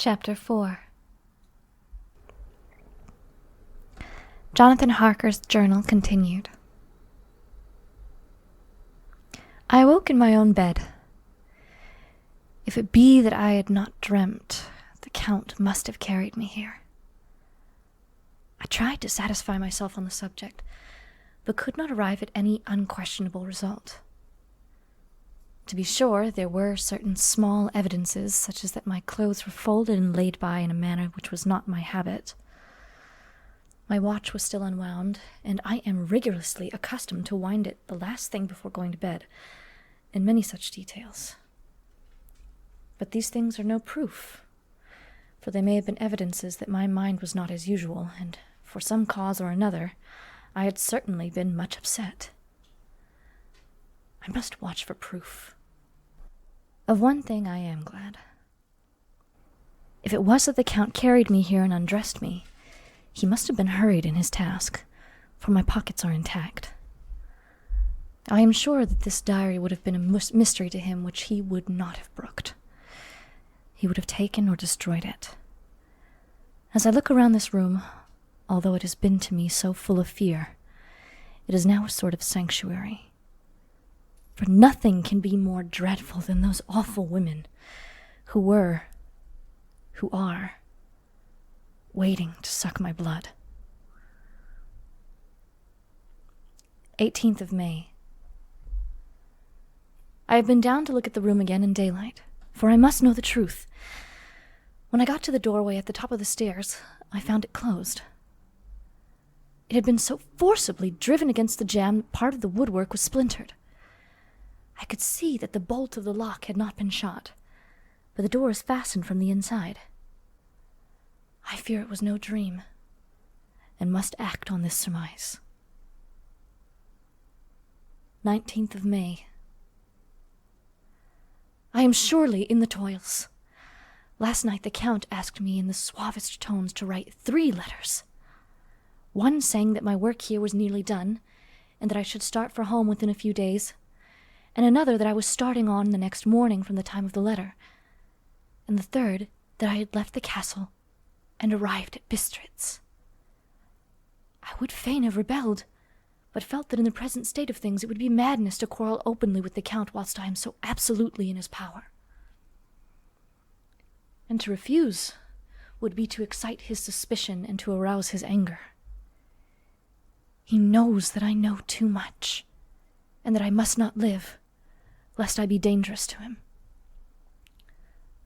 Chapter 4. Jonathan Harker's journal continued. I awoke in my own bed. If it be that I had not dreamt, the Count must have carried me here. I tried to satisfy myself on the subject, but could not arrive at any unquestionable result. To be sure, there were certain small evidences, such as that my clothes were folded and laid by in a manner which was not my habit. My watch was still unwound, and I am rigorously accustomed to wind it the last thing before going to bed, and many such details. But these things are no proof, for they may have been evidences that my mind was not as usual, and for some cause or another, I had certainly been much upset. I must watch for proof. Of one thing I am glad. If it was that the Count carried me here and undressed me, he must have been hurried in his task, for my pockets are intact. I am sure that this diary would have been a mystery to him which he would not have brooked. He would have taken or destroyed it. As I look around this room, although it has been to me so full of fear, it is now a sort of sanctuary. For nothing can be more dreadful than those awful women who were, who are, waiting to suck my blood. 18th of May. I have been down to look at the room again in daylight, for I must know the truth. When I got to the doorway at the top of the stairs, I found it closed. It had been so forcibly driven against the jamb that part of the woodwork was splintered. I could see that the bolt of the lock had not been shot, but the door is fastened from the inside. I fear it was no dream, and must act on this surmise. 19th of May. I am surely in the toils. Last night the Count asked me in the suavest tones to write 3 letters. One saying that my work here was nearly done, and that I should start for home within a few days, and another that I was starting on the next morning from the time of the letter, and the third that I had left the castle and arrived at Bistritz. I would fain have rebelled, but felt that in the present state of things it would be madness to quarrel openly with the Count whilst I am so absolutely in his power. And to refuse would be to excite his suspicion and to arouse his anger. He knows that I know too much, and that I must not live, lest I be dangerous to him.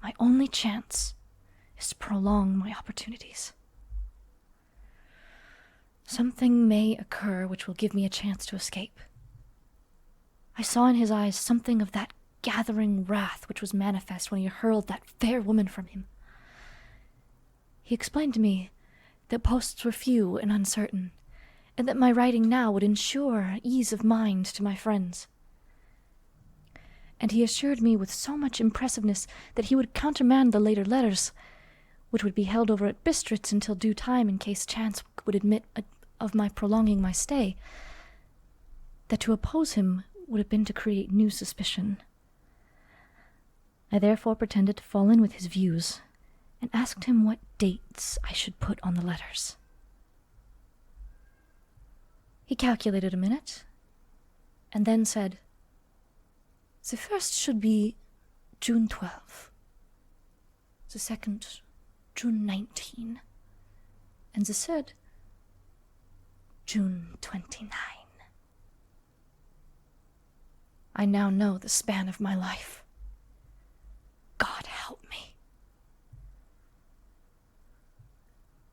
My only chance is to prolong my opportunities. Something may occur which will give me a chance to escape. I saw in his eyes something of that gathering wrath which was manifest when he hurled that fair woman from him. He explained to me that posts were few and uncertain, and that my writing now would ensure ease of mind to my friends. And he assured me with so much impressiveness that he would countermand the later letters, which would be held over at Bistritz until due time in case chance would admit of my prolonging my stay, that to oppose him would have been to create new suspicion. I therefore pretended to fall in with his views, and asked him what dates I should put on the letters. He calculated a minute, and then said, "The first should be June 12, the second June 19, and the third June 29. I now know the span of my life. God help me."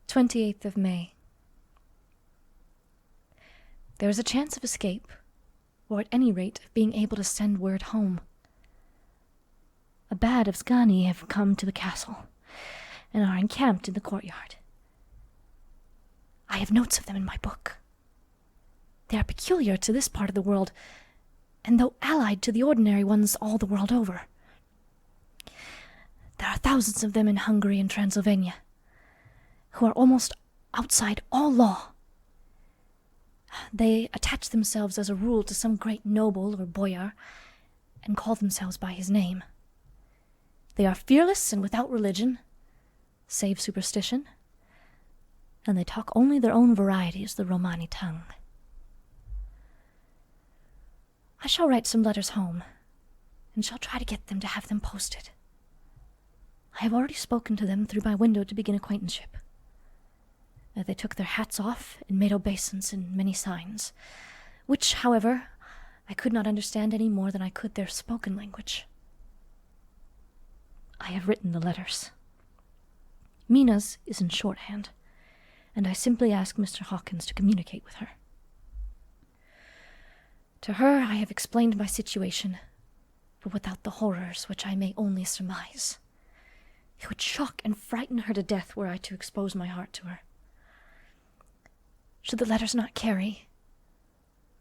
28th of May. There is a chance of escape, or at any rate of being able to send word home. A band of Szekely have come to the castle, and are encamped in the courtyard. I have notes of them in my book. They are peculiar to this part of the world, and though allied to the ordinary ones all the world over. There are thousands of them in Hungary and Transylvania, who are almost outside all law. They attach themselves as a rule to some great noble or boyar, and call themselves by his name. They are fearless and without religion, save superstition, and they talk only their own varieties, the Romani tongue. I shall write some letters home, and shall try to get them to have them posted. I have already spoken to them through my window to begin acquaintanceship. They took their hats off and made obeisance and many signs, which, however, I could not understand any more than I could their spoken language. I have written the letters. Mina's is in shorthand, and I simply ask Mr. Hawkins to communicate with her. To her I have explained my situation, but without the horrors which I may only surmise. It would shock and frighten her to death were I to expose my heart to her. Should the letters not carry,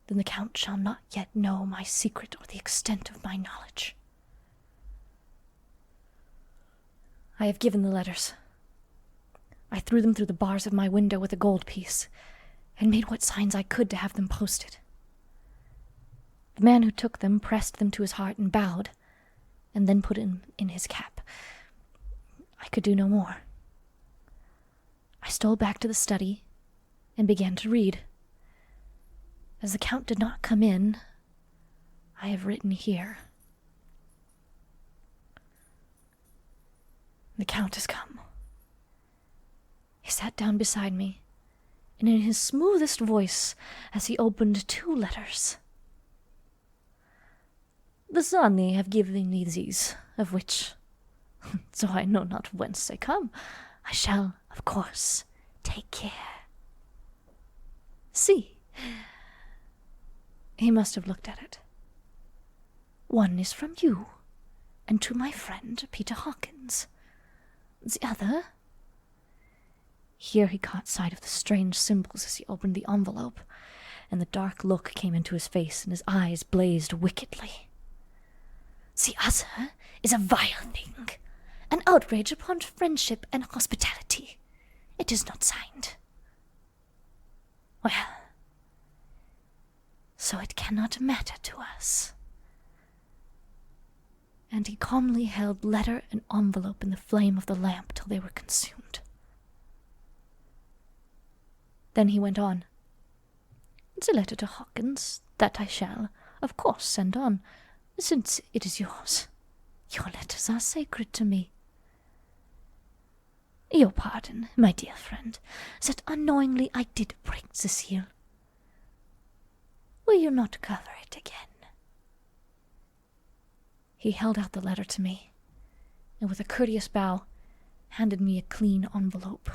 then the Count shall not yet know my secret or the extent of my knowledge. I have given the letters. I threw them through the bars of my window with a gold piece, and made what signs I could to have them posted. The man who took them pressed them to his heart and bowed, and then put them in his cap. I could do no more. I stole back to the study and began to read. As the Count did not come in, I have written here. The Count has come. He sat down beside me, and in his smoothest voice, as he opened 2 letters. The Zani have given me these, of which, though I know not whence they come, I shall, of course, take care. See. He must have looked at it. One is from you, and to my friend Peter Hawkins. The other... Here he caught sight of the strange symbols as he opened the envelope, and the dark look came into his face, and his eyes blazed wickedly. The other is a vile thing, an outrage upon friendship and hospitality. It is not signed. Well, so it cannot matter to us. And he calmly held letter and envelope in the flame of the lamp till they were consumed. Then he went on. The letter to Hawkins, that I shall, of course, send on, since it is yours. Your letters are sacred to me. Your pardon, my dear friend, that unknowingly I did break the seal. Will you not cover it again? He held out the letter to me, and with a courteous bow, handed me a clean envelope.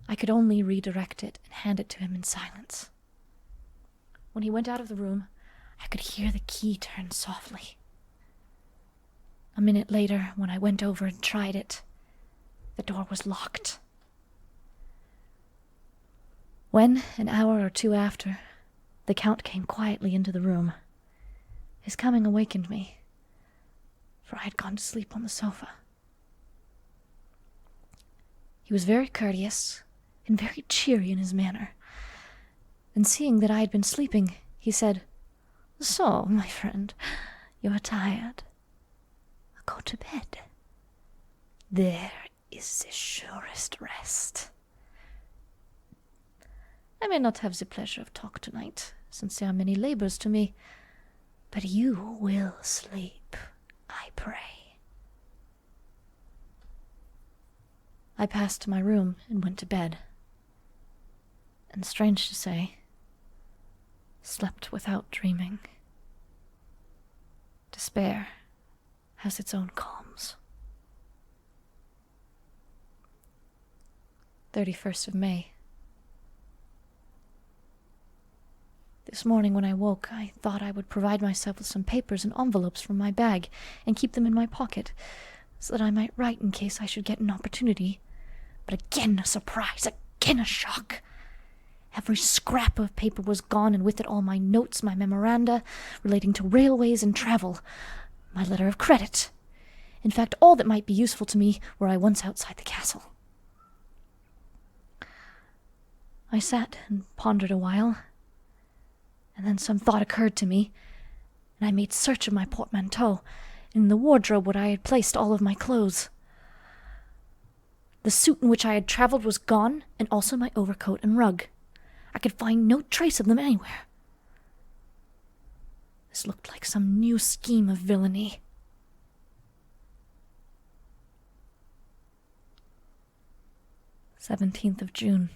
I could only redirect it and hand it to him in silence. When he went out of the room, I could hear the key turn softly. A minute later, when I went over and tried it, the door was locked. When, an hour or 2 after, the Count came quietly into the room, his coming awakened me, for I had gone to sleep on the sofa. He was very courteous and very cheery in his manner, and seeing that I had been sleeping, he said, So, my friend, you are tired. Go to bed. There is the surest rest. I may not have the pleasure of talk tonight, since there are many labors to me, but you will sleep, I pray. I passed to my room and went to bed, and strange to say, slept without dreaming. Despair has its own calms. 31st of May. This morning when I woke, I thought I would provide myself with some papers and envelopes from my bag and keep them in my pocket, so that I might write in case I should get an opportunity. But again a surprise, again a shock. Every scrap of paper was gone, and with it all my notes, my memoranda relating to railways and travel, my letter of credit. In fact, all that might be useful to me were I once outside the castle. I sat and pondered a while, and then some thought occurred to me, and I made search of my portmanteau, and in the wardrobe where I had placed all of my clothes. The suit in which I had traveled was gone, and also my overcoat and rug. I could find no trace of them anywhere. This looked like some new scheme of villainy. June 17th.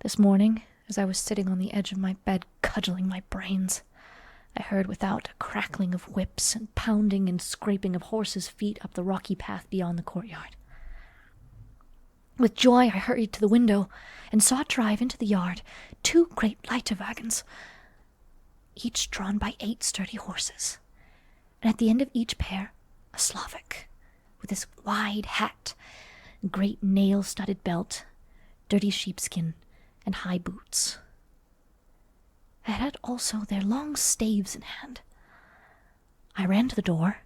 This morning, as I was sitting on the edge of my bed cudgeling my brains, I heard without a crackling of whips and pounding and scraping of horses' feet up the rocky path beyond the courtyard. With joy I hurried to the window and saw drive into the yard 2 great Leiterwagons, each drawn by 8 sturdy horses, and at the end of each pair a Slavic, with his wide hat, great nail-studded belt, dirty sheepskin, and high boots. They had also their long staves in hand. I ran to the door,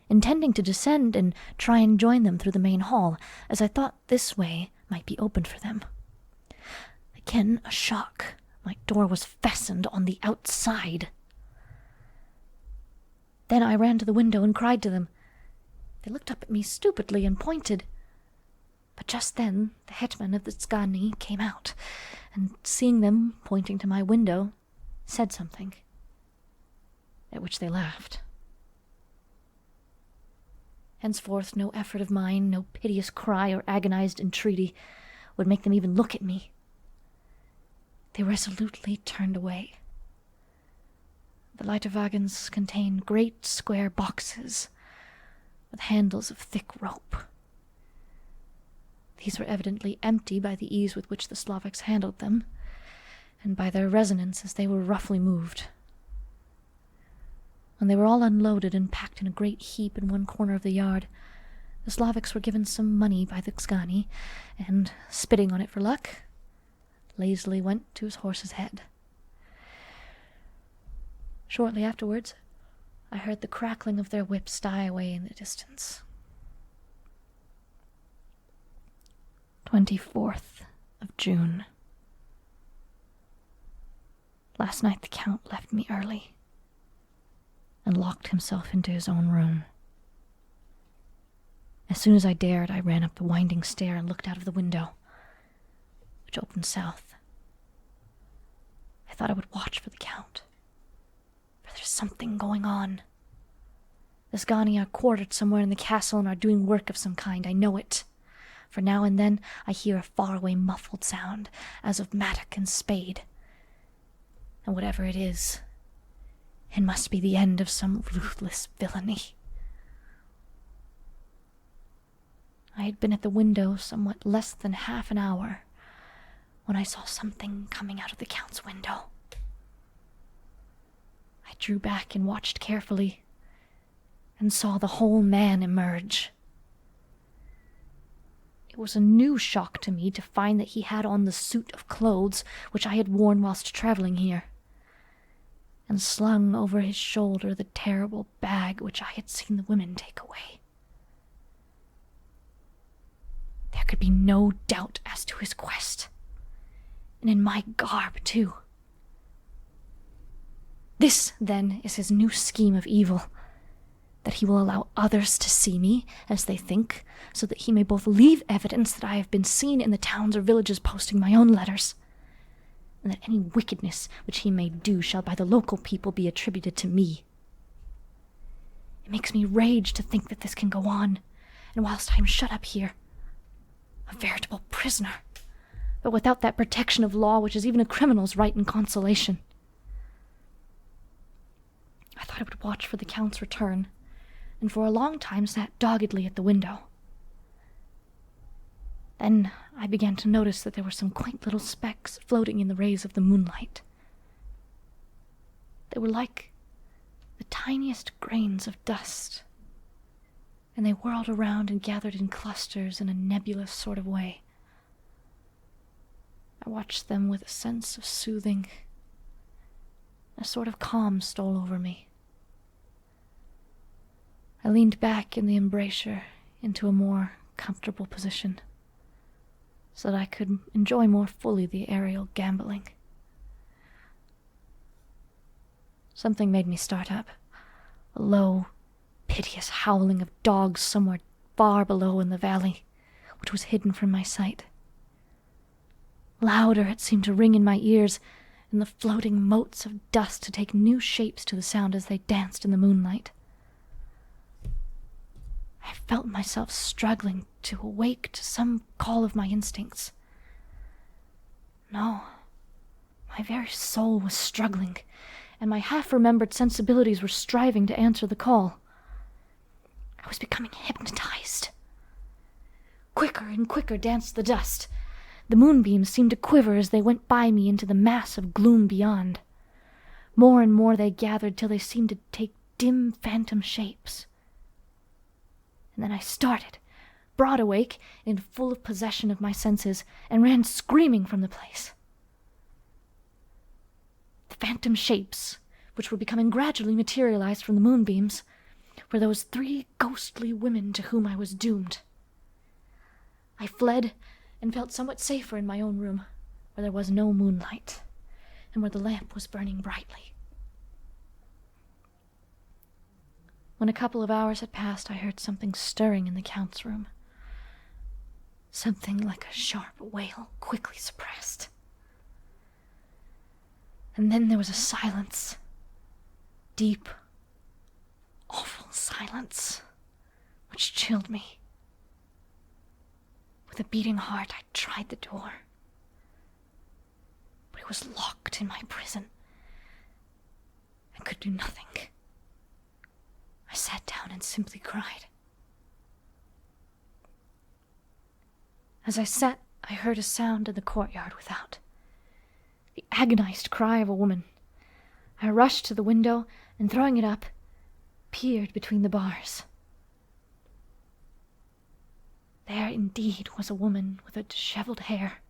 intending to descend and try and join them through the main hall, as I thought this way might be opened for them. Again a shock. My door was fastened on the outside. Then I ran to the window and cried to them. They looked up at me stupidly and pointed. But just then the hetman of the Szekely came out, and seeing them pointing to my window, said something, at which they laughed. Henceforth no effort of mine, no piteous cry or agonized entreaty would make them even look at me. They resolutely turned away. The Leiterwagons contained great square boxes with handles of thick rope. These were evidently empty by the ease with which the Slavics handled them, and by their resonance as they were roughly moved. When they were all unloaded and packed in a great heap in one corner of the yard, the Slavics were given some money by the Szekely, and, spitting on it for luck, lazily went to his horse's head. Shortly afterwards, I heard the crackling of their whips die away in the distance. 24th of June. Last night the Count left me early and locked himself into his own room. As soon as I dared, I ran up the winding stair and looked out of the window, which opened south. I thought I would watch for the Count, for there's something going on. The Szekely are quartered somewhere in the castle and are doing work of some kind, I know it. For now and then I hear a faraway muffled sound, as of mattock and spade. And whatever it is, it must be the end of some ruthless villainy. I had been at the window somewhat less than half an hour when I saw something coming out of the Count's window. I drew back and watched carefully, and saw the whole man emerge. It was a new shock to me to find that he had on the suit of clothes which I had worn whilst travelling here, and slung over his shoulder the terrible bag which I had seen the women take away. There could be no doubt as to his quest, and in my garb, too. This, then, is his new scheme of evil, that he will allow others to see me as they think, so that he may both leave evidence that I have been seen in the towns or villages posting my own letters, and that any wickedness which he may do shall by the local people be attributed to me. It makes me rage to think that this can go on, and whilst I am shut up here, a veritable prisoner, but without that protection of law which is even a criminal's right and consolation. I thought I would watch for the Count's return, and for a long time sat doggedly at the window. Then I began to notice that there were some quaint little specks floating in the rays of the moonlight. They were like the tiniest grains of dust, and they whirled around and gathered in clusters in a nebulous sort of way. I watched them with a sense of soothing. A sort of calm stole over me. I leaned back in the embrasure into a more comfortable position, so that I could enjoy more fully the aerial gambolling. Something made me start up, a low, piteous howling of dogs somewhere far below in the valley, which was hidden from my sight. Louder it seemed to ring in my ears, and the floating motes of dust to take new shapes to the sound as they danced in the moonlight. I felt myself struggling to awake to some call of my instincts. No, my very soul was struggling, and my half-remembered sensibilities were striving to answer the call. I was becoming hypnotized. Quicker and quicker danced the dust. The moonbeams seemed to quiver as they went by me into the mass of gloom beyond. More and more they gathered till they seemed to take dim phantom shapes. And then I started, broad awake, in full possession of my senses, and ran screaming from the place. The phantom shapes, which were becoming gradually materialized from the moonbeams, were those 3 ghostly women to whom I was doomed. I fled and felt somewhat safer in my own room, where there was no moonlight, and where the lamp was burning brightly. When a couple of hours had passed, I heard something stirring in the Count's room. Something like a sharp wail, quickly suppressed. And then there was a silence. Deep, awful silence, which chilled me. With a beating heart, I tried the door. But it was locked in my prison. I could do nothing. I sat down and simply cried. As I sat, I heard a sound in the courtyard without. The agonized cry of a woman. I rushed to the window, and throwing it up, peered between the bars. There indeed was a woman with a disheveled hair,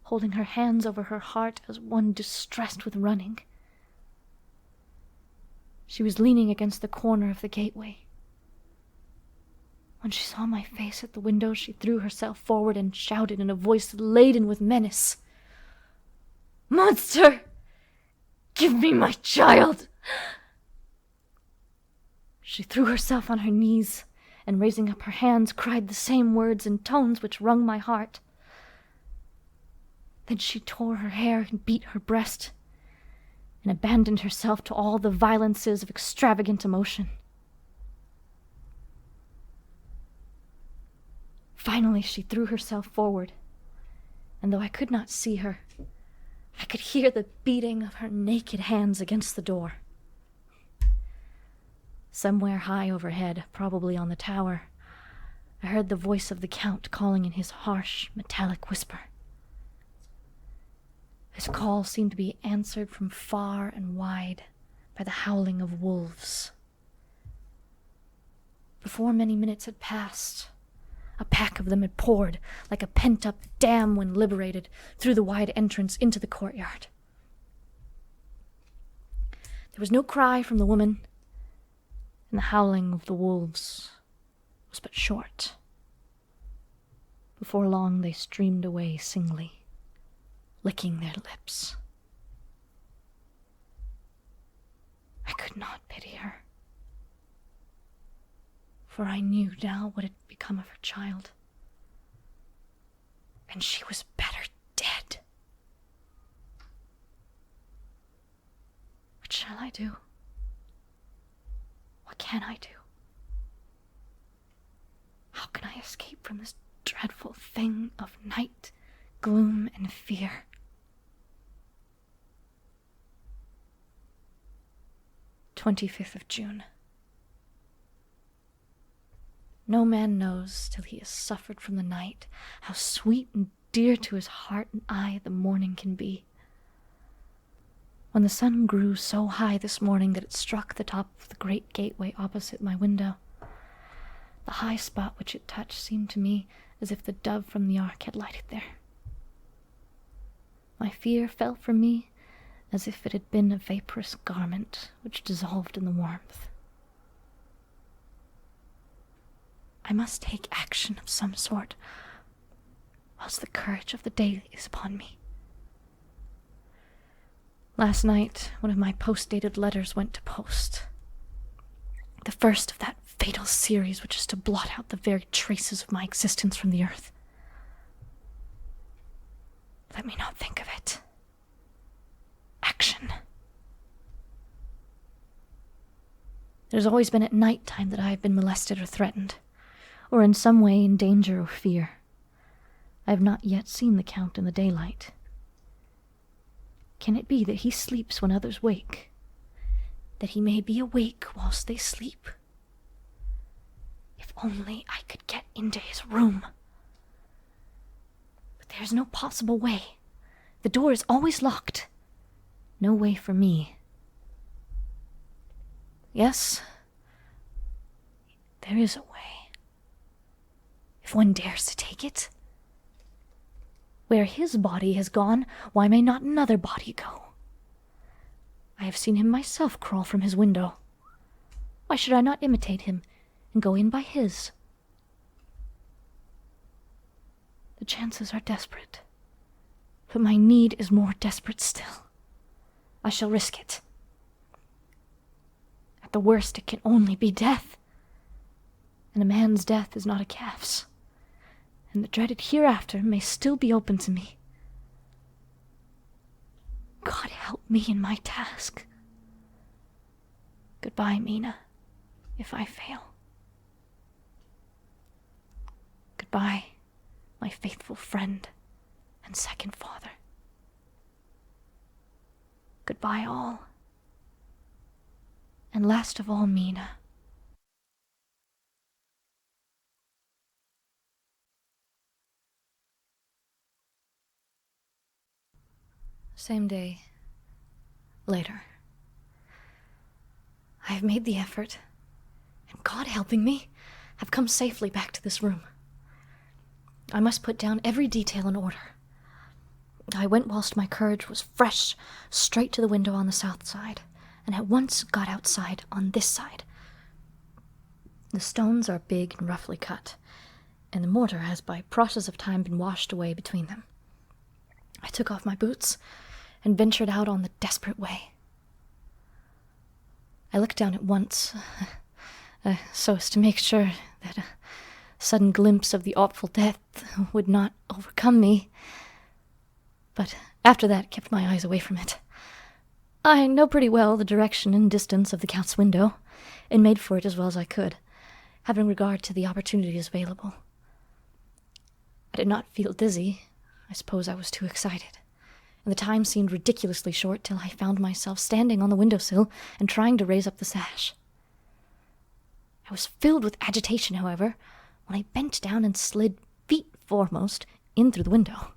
holding her hands over her heart as one distressed with running. She was leaning against the corner of the gateway. When she saw my face at the window, she threw herself forward and shouted in a voice laden with menace, "Monster! Give me my child!" She threw herself on her knees, and raising up her hands, cried the same words in tones which wrung my heart. Then she tore her hair and beat her breast, and abandoned herself to all the violences of extravagant emotion. Finally she threw herself forward, and though I could not see her, I could hear the beating of her naked hands against the door. Somewhere high overhead, probably on the tower, I heard the voice of the Count calling in his harsh, metallic whisper. His call seemed to be answered from far and wide by the howling of wolves. Before many minutes had passed, a pack of them had poured, like a pent-up dam when liberated, through the wide entrance into the courtyard. There was no cry from the woman, and the howling of the wolves was but short. Before long they streamed away singly, licking their lips. I could not pity her, for I knew now what had become of her child, and she was better dead. What shall I do? What can I do? How can I escape from this dreadful thing of night, gloom, and fear? June 25th. No man knows, till he has suffered from the night, how sweet and dear to his heart and eye the morning can be. When the sun grew so high this morning that it struck the top of the great gateway opposite my window, the high spot which it touched seemed to me as if the dove from the ark had lighted there. My fear fell from me as if it had been a vaporous garment which dissolved in the warmth. I must take action of some sort, whilst the courage of the day is upon me. Last night, one of my post-dated letters went to post. The first of that fatal series which is to blot out the very traces of my existence from the earth. Let me not think of it. Action. It has always been at night time that I have been molested or threatened, or in some way in danger or fear. I have not yet seen the Count in the daylight. Can it be that he sleeps when others wake? That he may be awake whilst they sleep? If only I could get into his room. But there is no possible way. The door is always locked. No way for me. Yes, there is a way. If one dares to take it. Where his body has gone, why may not another body go? I have seen him myself crawl from his window. Why should I not imitate him and go in by his? The chances are desperate, but my need is more desperate still. I shall risk it. At the worst, it can only be death. And a man's death is not a calf's. And the dreaded hereafter may still be open to me. God help me in my task. Goodbye, Mina, if I fail. Goodbye, my faithful friend and second father. Goodbye, all. And last of all, Mina. Same day. Later. I have made the effort, and God helping me, have come safely back to this room. I must put down every detail in order. I went whilst my courage was fresh, straight to the window on the south side, and at once got outside on this side. The stones are big and roughly cut, and the mortar has by process of time been washed away between them. I took off my boots and ventured out on the desperate way. I looked down at once, so as to make sure that a sudden glimpse of the awful death would not overcome me, but after that kept my eyes away from it. I know pretty well the direction and distance of the Count's window, and made for it as well as I could, having regard to the opportunities available. I did not feel dizzy. I suppose I was too excited, and the time seemed ridiculously short till I found myself standing on the windowsill and trying to raise up the sash. I was filled with agitation, however, when I bent down and slid feet foremost in through the window.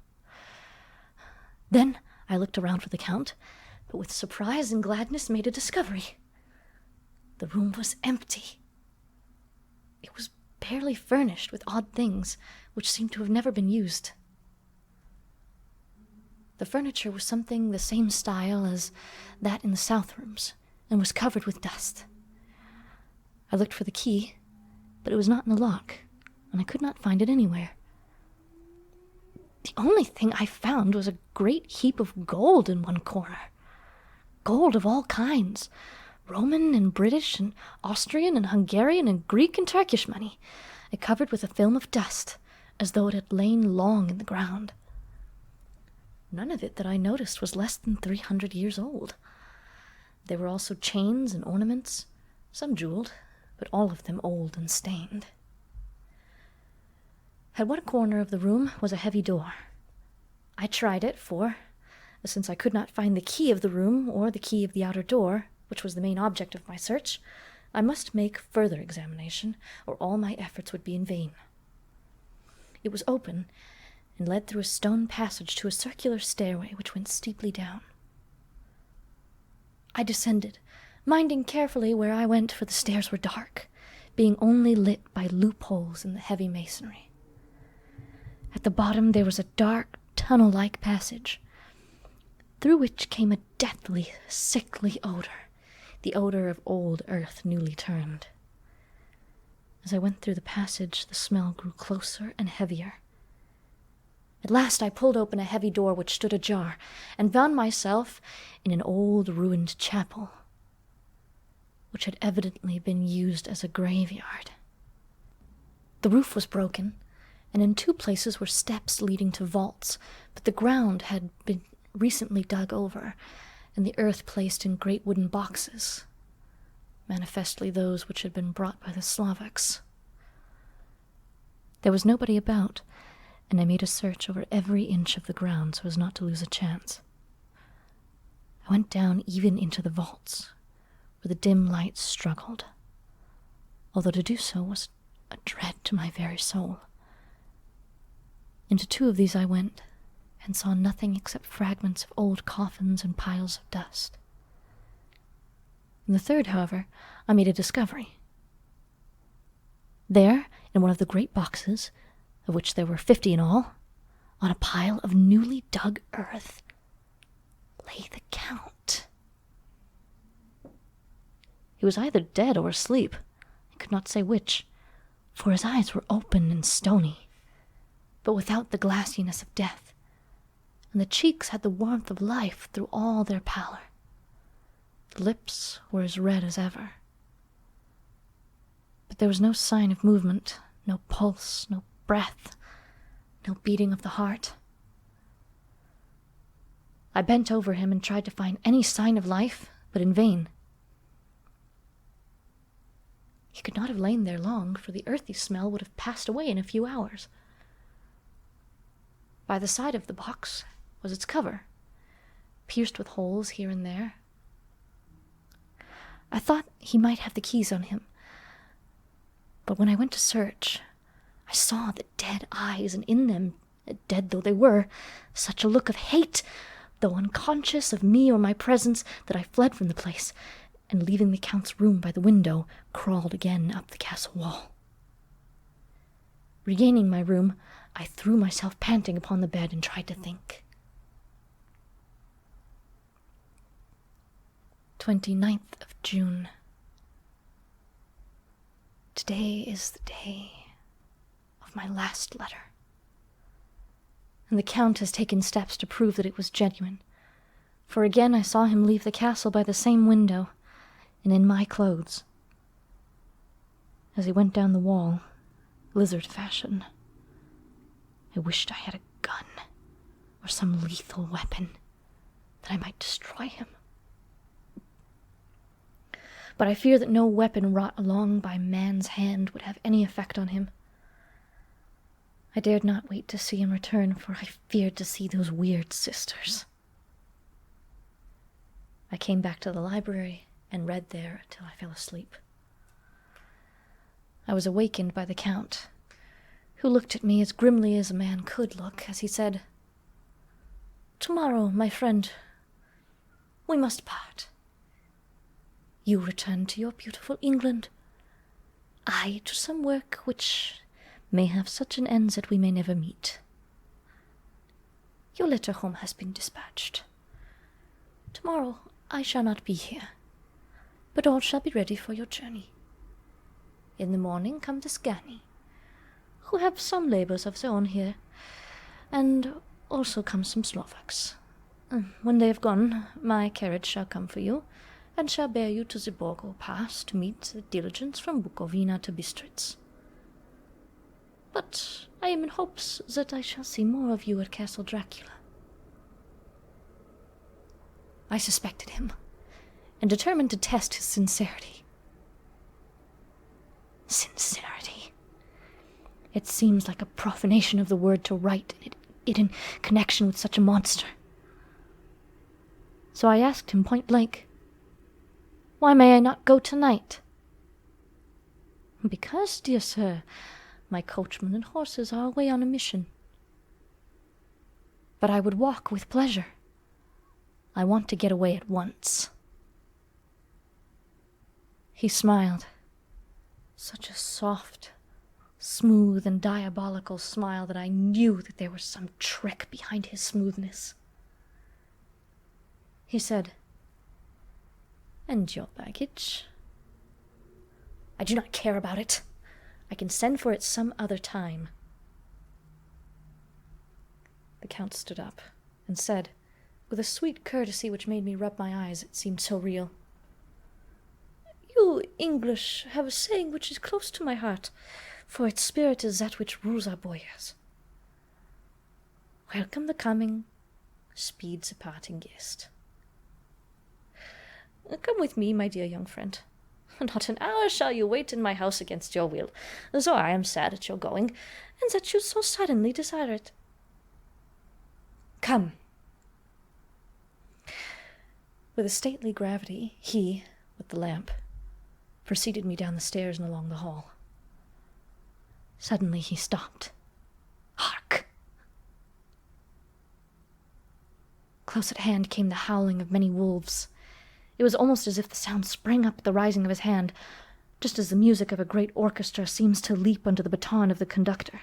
Then I looked around for the Count, but with surprise and gladness made a discovery. The room was empty. It was barely furnished with odd things which seemed to have never been used. The furniture was something the same style as that in the south rooms, and was covered with dust. I looked for the key, but it was not in the lock, and I could not find it anywhere. The only thing I found was a great heap of gold in one corner. Gold of all kinds, Roman and British and Austrian and Hungarian and Greek and Turkish money, covered with a film of dust, as though it had lain long in the ground. None of it that I noticed was less than 300 years old. There were also chains and ornaments, some jeweled, but all of them old and stained. At one corner of the room was a heavy door. I tried it, for, since I could not find the key of the room or the key of the outer door, which was the main object of my search, I must make further examination, or all my efforts would be in vain. It was open, and led through a stone passage to a circular stairway which went steeply down. I descended, minding carefully where I went, for the stairs were dark, being only lit by loopholes in the heavy masonry. At the bottom there was a dark, tunnel-like passage, through which came a deathly, sickly odor, the odor of old earth newly turned. As I went through the passage, the smell grew closer and heavier. At last I pulled open a heavy door which stood ajar, and found myself in an old ruined chapel. which had evidently been used as a graveyard. The roof was broken, and in 2 places were steps leading to vaults, but the ground had been recently dug over, and the earth placed in great wooden boxes, manifestly those which had been brought by the Slovaks. There was nobody about, and I made a search over every inch of the ground so as not to lose a chance. I went down even into the vaults, where the dim light struggled, although to do so was a dread to my very soul. Into 2 of these I went, and saw nothing except fragments of old coffins and piles of dust. In the 3rd, however, I made a discovery. There, in one of the great boxes, of which there were 50 in all, on a pile of newly dug earth, lay the Count. He was either dead or asleep. I could not say which, for his eyes were open and stony, but without the glassiness of death, and the cheeks had the warmth of life through all their pallor. The lips were as red as ever. But there was no sign of movement, no pulse, no breath, no beating of the heart. I bent over him and tried to find any sign of life, but in vain. He could not have lain there long, for the earthy smell would have passed away in a few hours. By the side of the box was its cover, pierced with holes here and there. I thought he might have the keys on him, but when I went to search, I saw the dead eyes, and in them, dead though they were, such a look of hate, though unconscious of me or my presence, that I fled from the place, and leaving the Count's room by the window, crawled again up the castle wall. Regaining my room, I threw myself panting upon the bed and tried to think. 29th of June. Today is the day of my last letter, and the Count has taken steps to prove that it was genuine, for again I saw him leave the castle by the same window, and in my clothes. As he went down the wall, lizard fashion, I wished I had a gun, or some lethal weapon, that I might destroy him. But I fear that no weapon wrought along by man's hand would have any effect on him. I dared not wait to see him return, for I feared to see those weird sisters. I came back to the library and read there till I fell asleep. I was awakened by the Count, who looked at me as grimly as a man could look, as he said, "Tomorrow, my friend, we must part. You return to your beautiful England, I to some work which may have such an end that we may never meet. Your letter home has been dispatched. Tomorrow I shall not be here, but all shall be ready for your journey. In the morning come the Szekely, who have some labours of their own here, and also come some Slovaks. When they have gone, my carriage shall come for you, and shall bear you to the Borgo Pass to meet the diligence from Bukovina to Bistritz. But I am in hopes that I shall see more of you at Castle Dracula." I suspected him, and determined to test his sincerity. Sincerity. It seems like a profanation of the word to write it in connection with such a monster. So I asked him point blank, "Why may I not go tonight?" "Because, dear sir, my coachman and horses are away on a mission." "But I would walk with pleasure. I want to get away at once." He smiled, such a soft, smooth, and diabolical smile that I knew that there was some trick behind his smoothness. He said, "And your baggage?" "I do not care about it. I can send for it some other time." The Count stood up and said, with a sweet courtesy which made me rub my eyes, it seemed so real, "You You English have a saying which is close to my heart, for its spirit is that which rules our boyars. Welcome the coming, speeds a parting guest. Come with me, my dear young friend. Not an hour shall you wait in my house against your will, though I am sad at your going, and that you so suddenly desire it. Come. With a stately gravity, he, with the lamp, preceded me down the stairs and along the hall. Suddenly he stopped. Hark! Close at hand came the howling of many wolves. It was almost as if the sound sprang up at the rising of his hand, just as the music of a great orchestra seems to leap under the baton of the conductor.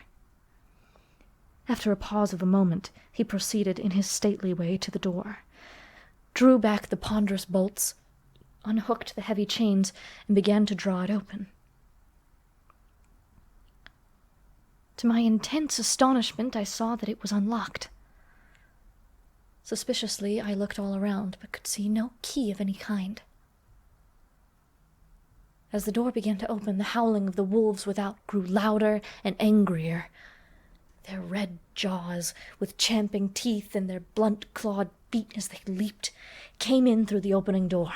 After a pause of a moment, he proceeded in his stately way to the door, drew back the ponderous bolts, unhooked the heavy chains, and began to draw it open. To my intense astonishment, I saw that it was unlocked. Suspiciously, I looked all around, but could see no key of any kind. As the door began to open, the howling of the wolves without grew louder and angrier. Their red jaws, with champing teeth and their blunt-clawed feet as they leaped, came in through the opening door.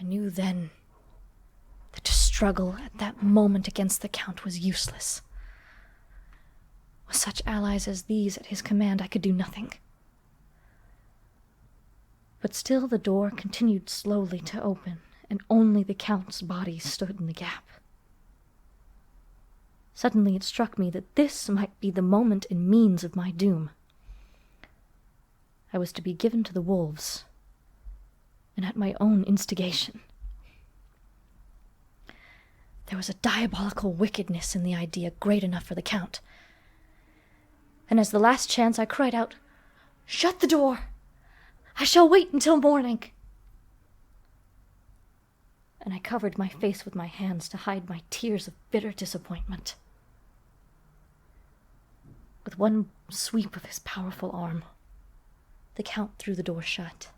I knew then that to struggle at that moment against the Count was useless. With such allies as these at his command, I could do nothing. But still the door continued slowly to open, and only the Count's body stood in the gap. Suddenly it struck me that this might be the moment and means of my doom. I was to be given to the wolves, and at my own instigation. There was a diabolical wickedness in the idea great enough for the Count. And as the last chance, I cried out, "Shut the door! I shall wait until morning!" And I covered my face with my hands to hide my tears of bitter disappointment. With one sweep of his powerful arm, the Count threw the door shut,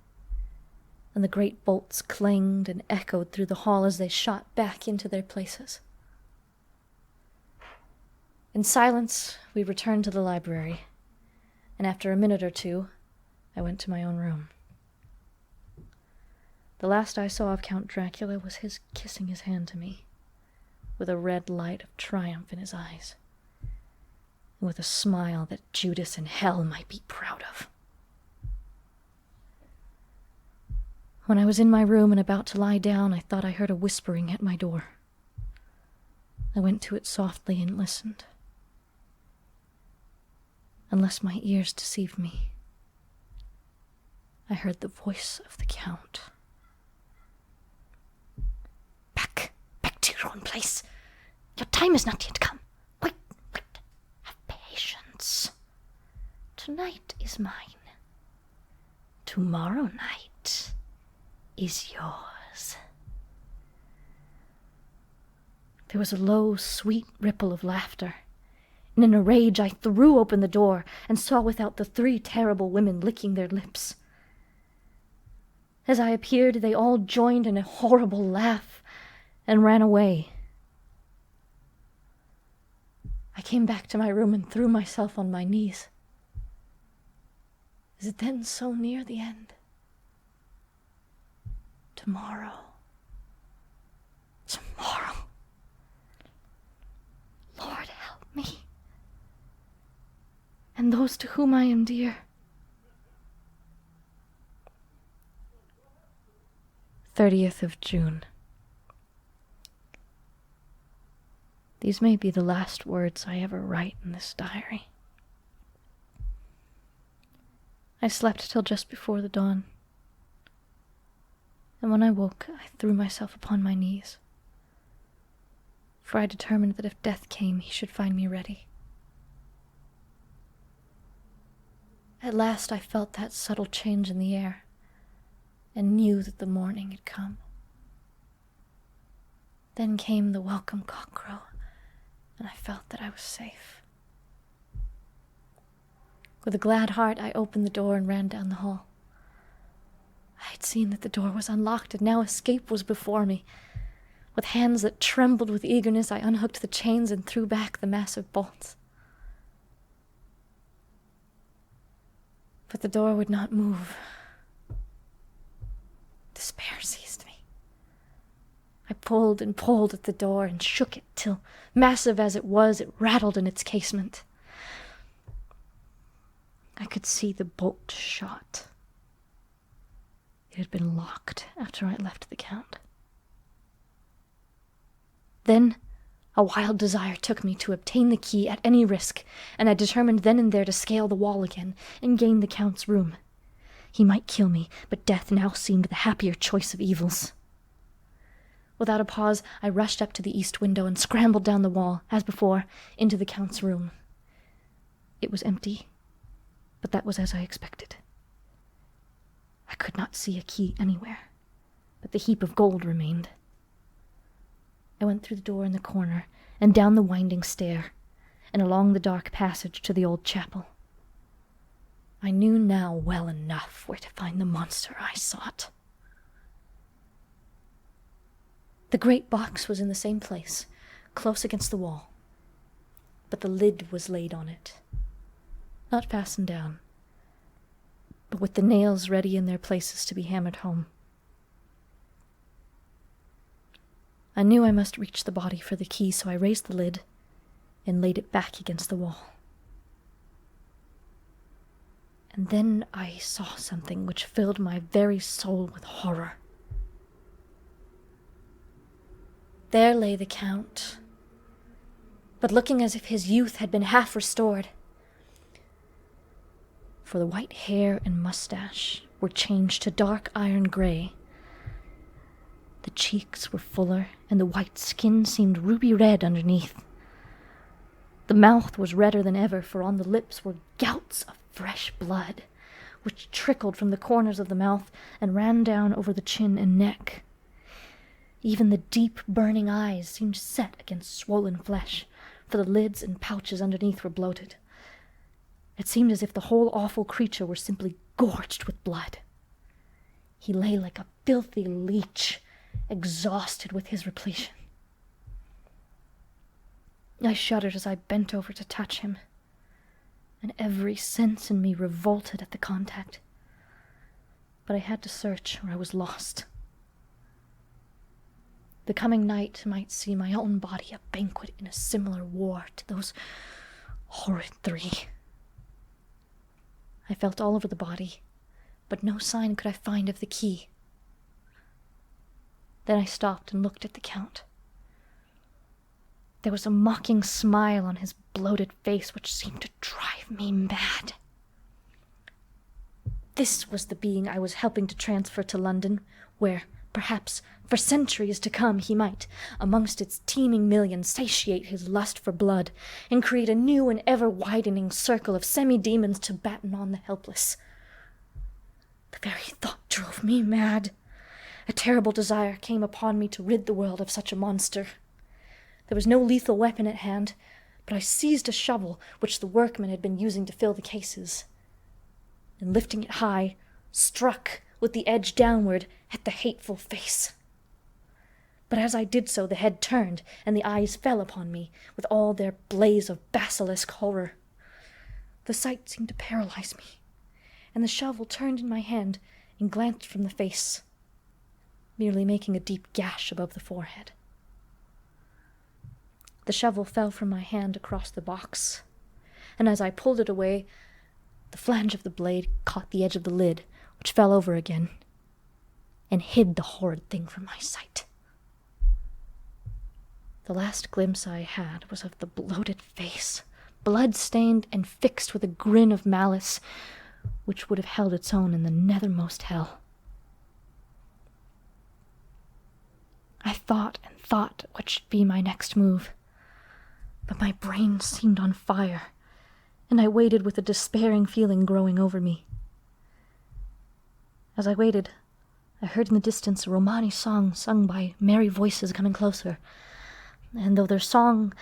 and the great bolts clanged and echoed through the hall as they shot back into their places. In silence, we returned to the library, and after a minute or two, I went to my own room. The last I saw of Count Dracula was his kissing his hand to me, with a red light of triumph in his eyes, and with a smile that Judas in hell might be proud of. When I was in my room and about to lie down, I thought I heard a whispering at my door. I went to it softly and listened. Unless my ears deceived me, I heard the voice of the Count. Back to your own place. Your time is not yet come. Wait, have patience. Tonight is mine. Tomorrow night is yours. There was a low, sweet ripple of laughter, and in a rage I threw open the door and saw without the 3 terrible women licking their lips. As I appeared, they all joined in a horrible laugh and ran away. I came back to my room and threw myself on my knees. Is it then so near the end? Tomorrow. Lord, help me. And those to whom I am dear. 30th of June. These may be the last words I ever write in this diary. I slept till just before the dawn, and when I woke, I threw myself upon my knees, for I determined that if death came, he should find me ready. At last I felt that subtle change in the air, and knew that the morning had come. Then came the welcome cockcrow, and I felt that I was safe. With a glad heart, I opened the door and ran down the hall. I had seen that the door was unlocked, and now escape was before me. With hands that trembled with eagerness, I unhooked the chains and threw back the massive bolts. But the door would not move. Despair seized me. I pulled and pulled at the door and shook it till, massive as it was, it rattled in its casement. I could see the bolt shot. It had been locked after I left the Count. Then a wild desire took me to obtain the key at any risk, and I determined then and there to scale the wall again and gain the Count's room. He might kill me, but death now seemed the happier choice of evils. Without a pause, I rushed up to the east window and scrambled down the wall, as before, into the Count's room. It was empty, but that was as I expected. I could not see a key anywhere, but the heap of gold remained. I went through the door in the corner, and down the winding stair, and along the dark passage to the old chapel. I knew now well enough where to find the monster I sought. The great box was in the same place, close against the wall, but the lid was laid on it, not fastened down, but with the nails ready in their places to be hammered home. I knew I must reach the body for the key, so I raised the lid and laid it back against the wall. And then I saw something which filled my very soul with horror. There lay the Count, but looking as if his youth had been half restored. For the white hair and mustache were changed to dark iron gray. The cheeks were fuller, and the white skin seemed ruby red underneath. The mouth was redder than ever, for on the lips were gouts of fresh blood, which trickled from the corners of the mouth and ran down over the chin and neck. Even the deep, burning eyes seemed set against swollen flesh, for the lids and pouches underneath were bloated. It seemed as if the whole awful creature were simply gorged with blood. He lay like a filthy leech, exhausted with his repletion. I shuddered as I bent over to touch him, and every sense in me revolted at the contact. But I had to search, or I was lost. The coming night might see my own body a banquet in a similar war to those horrid three. I felt all over the body, but no sign could I find of the key. Then I stopped and looked at the Count. There was a mocking smile on his bloated face which seemed to drive me mad. This was the being I was helping to transfer to London, where, perhaps, for centuries to come, he might, amongst its teeming millions, satiate his lust for blood, and create a new and ever-widening circle of semi-demons to batten on the helpless. The very thought drove me mad. A terrible desire came upon me to rid the world of such a monster. There was no lethal weapon at hand, but I seized a shovel which the workmen had been using to fill the cases, and lifting it high, struck with the edge downward at the hateful face. But as I did so, the head turned, and the eyes fell upon me with all their blaze of basilisk horror. The sight seemed to paralyze me, and the shovel turned in my hand and glanced from the face, merely making a deep gash above the forehead. The shovel fell from my hand across the box, and as I pulled it away, the flange of the blade caught the edge of the lid, which fell over again, and hid the horrid thing from my sight. The last glimpse I had was of the bloated face, blood-stained and fixed with a grin of malice, which would have held its own in the nethermost hell. I thought and thought what should be my next move, but my brain seemed on fire, and I waited with a despairing feeling growing over me. As I waited, I heard in the distance a Romani song sung by merry voices coming closer, and though their song,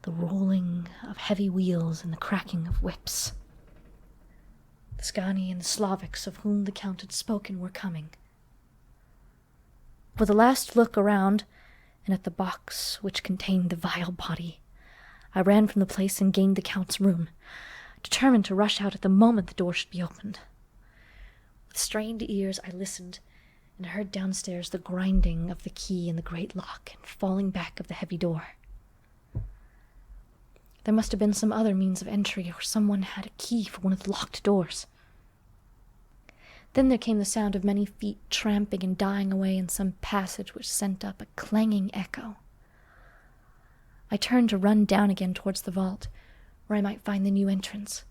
the rolling of heavy wheels and the cracking of whips. The Szekely and the Slavics of whom the Count had spoken were coming. With a last look around, and at the box which contained the vile body, I ran from the place and gained the Count's room, determined to rush out at the moment the door should be opened. With strained ears I listened, and heard downstairs the grinding of the key in the great lock and falling back of the heavy door. There must have been some other means of entry, or someone had a key for one of the locked doors. Then there came the sound of many feet tramping and dying away in some passage which sent up a clanging echo. I turned to run down again towards the vault, where I might find the new entrance.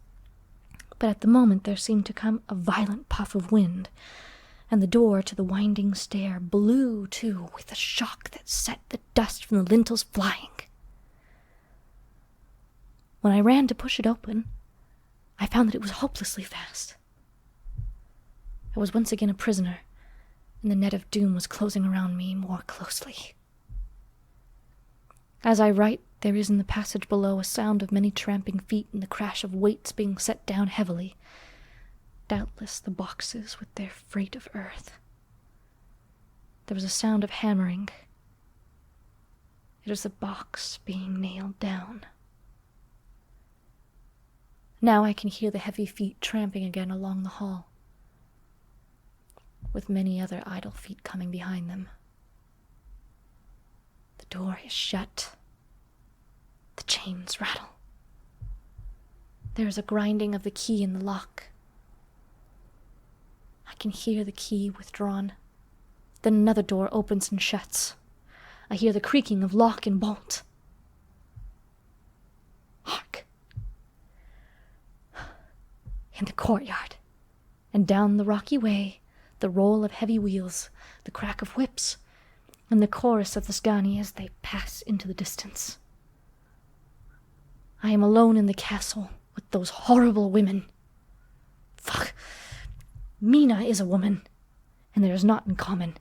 But at the moment there seemed to come a violent puff of wind, and the door to the winding stair blew to with a shock that set the dust from the lintels flying. When I ran to push it open, I found that it was hopelessly fast. I was once again a prisoner, and the net of doom was closing around me more closely. As I write, there is in the passage below a sound of many tramping feet and the crash of weights being set down heavily, doubtless the boxes with their freight of earth. There was a sound of hammering. It is the box being nailed down. Now I can hear the heavy feet tramping again along the hall, with many other idle feet coming behind them. The door is shut. The chains rattle. There is a grinding of the key in the lock. I can hear the key withdrawn. Then another door opens and shuts. I hear the creaking of lock and bolt. Hark! In the courtyard, and down the rocky way, the roll of heavy wheels, the crack of whips, and the chorus of the Szekely as they pass into the distance. I am alone in the castle with those horrible women. Fuck! Mina is a woman, and there is naught in common.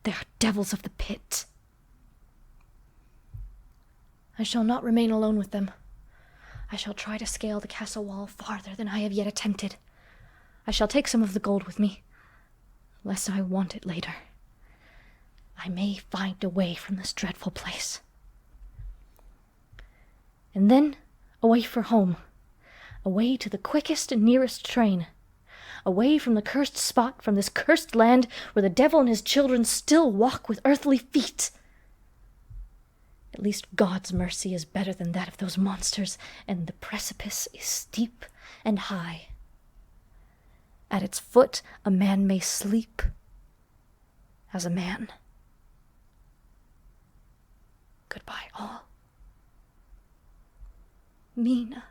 They are devils of the pit. I shall not remain alone with them. I shall try to scale the castle wall farther than I have yet attempted. I shall take some of the gold with me, lest I want it later. I may find a way from this dreadful place. And then, away for home, away to the quickest and nearest train, away from the cursed spot, from this cursed land where the devil and his children still walk with earthly feet. At least God's mercy is better than that of those monsters, and the precipice is steep and high. At its foot a man may sleep as a man. Goodbye, all. Mina.